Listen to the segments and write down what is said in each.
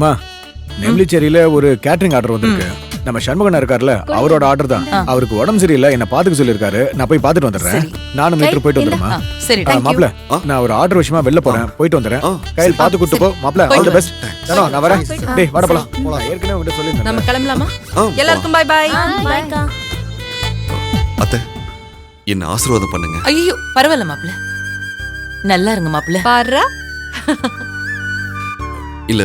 மா நெல்லிச்சேரியில ஒரு catering order வந்திருக்கு. நம்ம சண்முகன் இருக்கார்ல, அவரோட ஆர்டர் தான். அவருக்கு உடம்பு சரியில்லை, என்ன பாத்துக்க சொல்லிருக்காரு. நான் போய் பாத்துட்டு வந்துடுறேன். நானும் மீட்டர் போயிட்டு வந்துடுமா? சரி மாப்ள, நான் ஒரு ஆர்டர் விஷயமா வெளில போறேன், போயிட்டு வந்துடுறேன். கையில் பாத்து கூட்டு போ மாப்ள. All the best. நான் வரேன். டேய் வாடா போலாம். ஏற்கனவே உன்கிட்ட சொல்லிருந்தேன். நம்ம கிளம்பலாமா? எல்லாருக்கும் பை பை. பாய்க்கா. அத்தை, என்ன ஆசீர்வாதம் பண்ணுங்க. ஐயோ பரவாயில்ல மாப்ள, நல்லா இருங்க மாப்ள. பாரு இல்ல,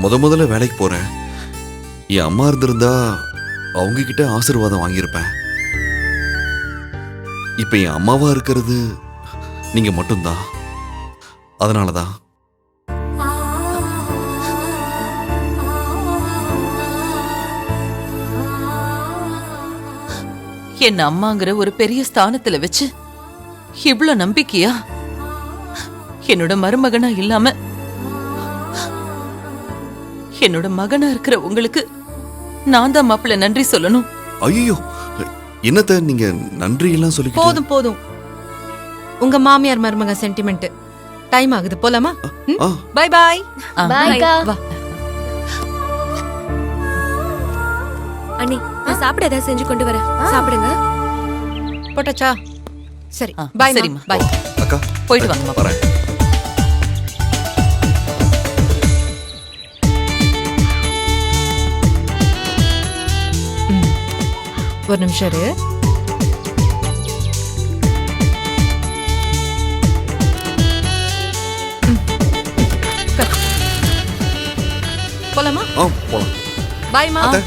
முதல்ல வேலைக்கு போறேன். என் அம்மா இருந்திருந்தா அவங்க கிட்ட ஆசீர்வாதம் வாங்கியிருப்பேன். இப்ப என் அம்மாவா இருக்கிறது நீங்க மட்டும்தான். அதனாலதான் என்ன அம்மாங்கிற ஒரு பெரிய ஸ்தானத்துல வச்சு இவ்ளோ நம்பிக்கையா என்னோட மருமகனா இல்லாம என்னோட மகனா இருக்கிற உங்களுக்கு நான் தான் மாப்பிள்ள நன்றி சொல்லணும். ஐயோ, என்னத்த நீங்க நன்றி எல்லாம் சொல்லி போதும் போதும். உங்க மாமியார் மருமக சென்டிமெண்ட். டைம் ஆகுது, போலாமா? Bye bye. பாய்க்கா. வா. அண்ணி, நான் சாப்பிட ஏதாவது செஞ்சு கொண்டு வரேன். சாப்பிடுங்க. போட்டாச்சா? சரி, ஆ, பை சரிம்மா. பை. அக்கா போயிட்டு வாங்க மாப்ள. வரேன். ஒரு நிமிஷம் இரு. போலாமா? போலாம். பாய்மா. அத்தை,